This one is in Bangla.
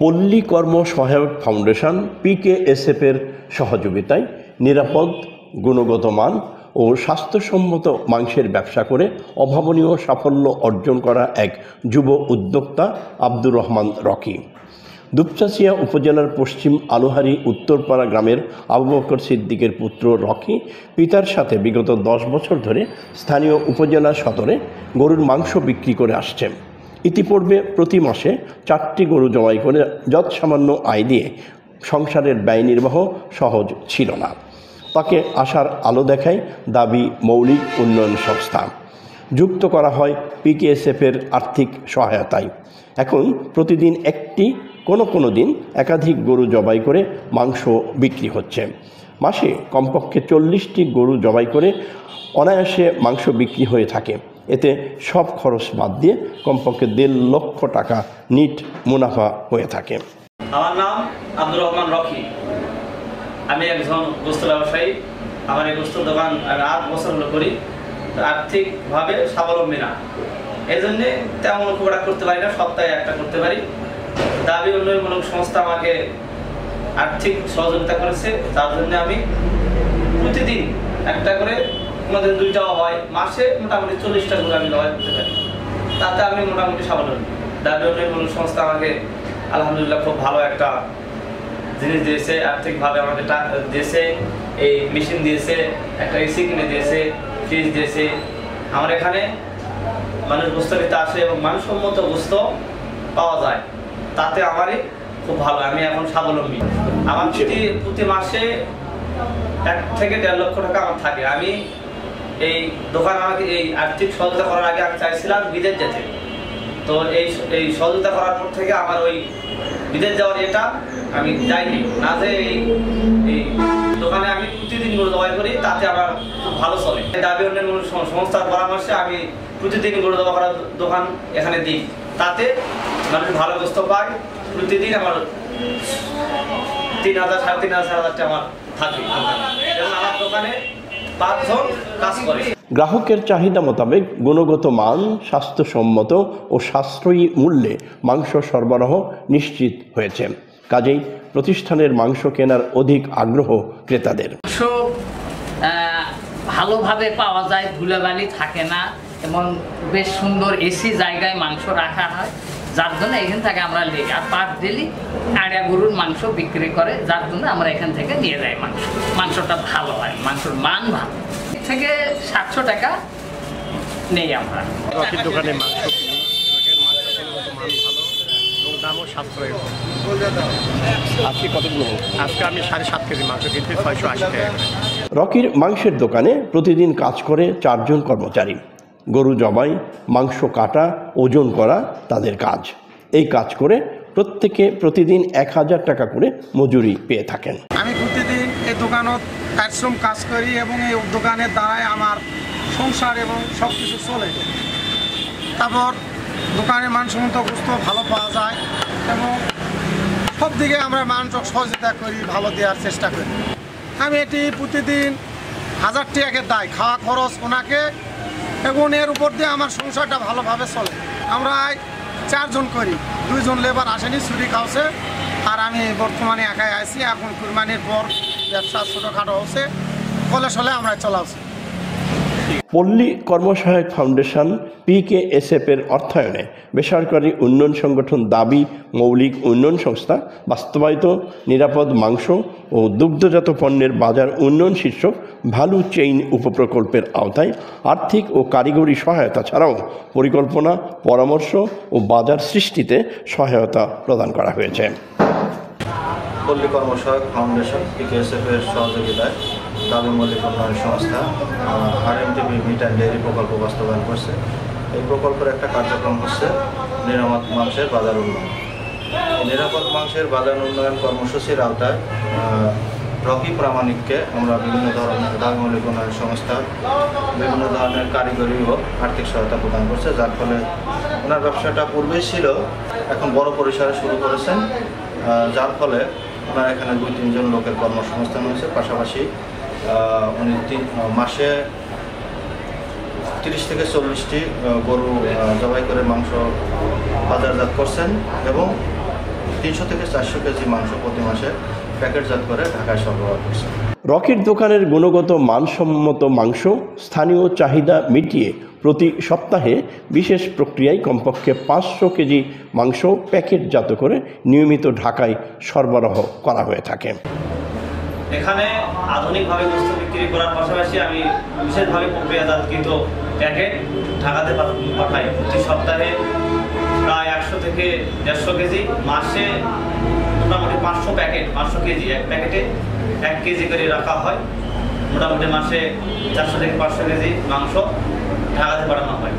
পল্লী কর্ম সহায়ক ফাউন্ডেশন PKSF-এর সহযোগিতায় নিরাপদ, গুণগত মান ও স্বাস্থ্যসম্মত মাংসের ব্যবসা করে অভাবনীয় সাফল্য অর্জন করা এক যুব উদ্যোক্তা আব্দুর রহমান রকি। দুপচাঁচিয়া উপজেলার পশ্চিম আলোহারি উত্তরপাড়া গ্রামের আবু বকর সিদ্দিকের পুত্র রকি পিতার সাথে বিগত 10 বছর ধরে স্থানীয় উপজেলা সদরে গরুর মাংস বিক্রি করে আসছেন। ইতিপূর্বে প্রতি মাসে 4টি গরু জবাই করে যৎসামান্য আয় দিয়ে সংসারের ব্যয় নির্বাহ সহজ ছিল না। তাকে আশার আলো দেখায় দাবি মৌলিক উন্নয়ন সংস্থা। যুক্ত করা হয় PKSF-এর আর্থিক সহায়তায়। এখন প্রতিদিন একটি, কোনো দিন একাধিক গরু জবাই করে মাংস বিক্রি হচ্ছে। মাসে কমপক্ষে 40টি গরু জবাই করে অনায়াসে মাংস বিক্রি হয়ে থাকে। এতে সব খরচ বাদ দিয়ে কমপক্ষে 1.5 লক্ষ টাকা নিট মুনাফা হয়ে থাকে। আমার নাম আব্দুর রহমান রকি। আমি একজন গোস্ত ব্যবসায়ী। আমার এই গোস্ত দোকান আমি 8 বছর হলো করি। আর্থিকভাবে স্বাবলম্বী না, এই জন্যে তেমন খুব একটা করতে পারি না, সপ্তাহে একটা করতে পারি। দাবি উন্নয়নমূলক সংস্থা আমাকে আর্থিক সহযোগিতা করেছে, তার জন্য আমি প্রতিদিন একটা করে, আমাদের 2টাও হয়, মাসে মোটামুটি 40টা করে আমি জবাই করতে পারি। তাতে আমি মোটামুটি স্বাবলম্বী। দাবি উন্নয়নমূলক সংস্থা আমাকে আলহামদুলিল্লাহ খুব ভালো একটা জিনিস দিয়েছে, আর্থিকভাবে আমাকে টাকা দিয়েছে, এই মেশিন দিয়েছে, একটা এসি কিনে দিয়েছে, ফ্রিজ দিয়েছে। আমার এখানে মানুষ গোস্ত নিতে আসে এবং মানসম্মত গোস্ত পাওয়া যায়, তাতে আমারই খুব ভালো। আমি এখন স্বাবলম্বী। আমার প্রতি মাসে 1 থেকে 1.5 লক্ষ টাকা আমার থাকে। আমি এই দোকান, আমাকে এই আর্থিক সহযোগিতা করার আগে আমি চাইছিলাম বিদেশ যেতে। তো এই সহযোগিতা করার পর থেকে আমার ওই বিদেশ যাওয়ার এটা আমি যাইনি না, যে এই দোকানে আমি প্রতিদিন গরু জবাই করি, তাতে আমার খুব ভালো চলে। দাবি উন্নয়ন সংস্থার পরামর্শে আমি প্রতিদিন গরু জবাই করার দোকান এখানে দিই, তাতে মানুষ ভালো গোস্ত পায়। প্রতিদিন আমার 3,000, 3,500, 4,000 আমার থাকে এবং আমার দোকানে 5 জন কাজ করে। গ্রাহকের চাহিদা মোতাবেক গুণগত মান, স্বাস্থ্যসম্মত ও সাশ্রয়ী মূল্যে মাংস সরবরাহ নিশ্চিত হয়েছে। কাজেই প্রতিষ্ঠানের মাংস কেনার অধিক আগ্রহ ক্রেতাদের। মাংস ভালোভাবে পাওয়া যায়, ধুলাবালি থাকে না এবং বেশ সুন্দর এসি জায়গায় মাংস রাখা হয়, যার জন্য এখান থেকে আমরা নিই। আর পার ডেলি আড়া গরুর মাংস বিক্রি করে, যার জন্য আমরা এখান থেকে নিয়ে যাই। মাংসটা ভালো হয়, মাংসর মান ভালো। এর থেকে 700 টাকা নেই আমরা। দোকানে মাংস কিনি, মান ভালো এবং দামও সাশ্রয়ী। আজকে কতগুলো? আজকে আমি 7.5 কেজি মাংস কিনতে 680 টাকা। রকির মাংসের দোকানে প্রতিদিন কাজ করে 4 জন কর্মচারী। গরু জবাই, মাংস কাটা, ওজন করা তাদের কাজ। এই কাজ করে প্রত্যেকে প্রতিদিন 1000 টাকা করে মজুরি পেয়ে থাকেন। আমি প্রতিদিন এই দোকানত পরিশ্রম কাজ করি এবং এই দোকানের দ্বারাই আমার সংসার এবং সব কিছু চলে। তারপর দোকানের মানসম্মত গোস্ত ভালো পাওয়া যায় এবং সব দিকে আমরা মানুষক সহযোগিতা করি, ভালো দেওয়ার চেষ্টা করি। আমি এটি প্রতিদিন 1000 টাকা দেয়, খাওয়া খরচ ওনাকে, এবং এর উপর দিয়ে আমার সংসারটা ভালোভাবে চলে। আমরা 4 জন করি, 2 জন লেবার আসেনি, ছুটি খাওয়াছে, আর আমি বর্তমানে একাই আছি। এখন কুরবানির পর ব্যবসা ছোটোখাটো হচ্ছে, কলে আমরা চলাচ্ছি। পল্লী কর্মসহায়ক ফাউন্ডেশন PKSF-এর অর্থায়নে বেসরকারি উন্নয়ন সংগঠন দাবি মৌলিক উন্নয়ন সংস্থা বাস্তবায়িত নিরাপদ মাংস ও দুগ্ধজাত পণ্যের বাজার উন্নয়ন শীর্ষক ভ্যালু চেইন উপপ্রকল্পের আওতায় আর্থিক ও কারিগরি সহায়তা ছাড়াও পরিকল্পনা, পরামর্শ ও বাজার সৃষ্টিতে সহায়তা প্রদান করা হয়েছে। পল্লী কর্মসহায়ক ফাউন্ডেশন PKSF-এর সহযোগিতায় দাবি মৌলিক উন্নয়ন সংস্থা RMTP মিট অ্যান্ড ডেয়ারি প্রকল্প বাস্তবায়ন করছে। এই প্রকল্পের একটা কার্যক্রম হচ্ছে নিরাপদ মাংসের বাজার উন্নয়ন। এই নিরাপদ মাংসের বাজার উন্নয়ন কর্মসূচির আওতায় রকি প্রামাণিককে আমরা বিভিন্ন ধরনের দাবি মৌলিক উন্নয়ন সংস্থা বিভিন্ন ধরনের কারিগরি ও আর্থিক সহায়তা প্রদান করছে, যার ফলে ওনার ব্যবসাটা পূর্বেই ছিল, এখন বড় পরিসরে শুরু করেছেন, যার ফলে ওনার এখানে 2-3 জন লোকের কর্মসংস্থান হয়েছে। পাশাপাশি উনি মাসে 30 থেকে 40টি গরু জবাই করে মাংস বাজারজাত করছেন এবং 300 থেকে 400 কেজি মাংস প্রতি মাসে প্যাকেটজাত করে ঢাকায় সরবরাহ করছে। রকির দোকানের গুণগত মানসম্মত মাংস স্থানীয় চাহিদা মিটিয়ে প্রতি সপ্তাহে বিশেষ প্রক্রিয়ায় কমপক্ষে 500 কেজি মাংস প্যাকেটজাত করে নিয়মিত ঢাকায় সরবরাহ করা হয়ে থাকে। এখানে আধুনিকভাবে গোস্ত বিক্রি করার পাশাপাশি আমি বিশেষভাবে প্রক্রিয়াজাতকৃত প্যাকেট ঢাকাতে পাঠাই। প্রতি সপ্তাহে প্রায় 100 থেকে 150 কেজি, মাসে মোটামুটি 500 প্যাকেট, 500 কেজি, এক প্যাকেটে 1 কেজি করে রাখা হয়। মোটামুটি মাসে 400 থেকে 500 কেজি মাংস ঢাকাতে পাঠানো হয়।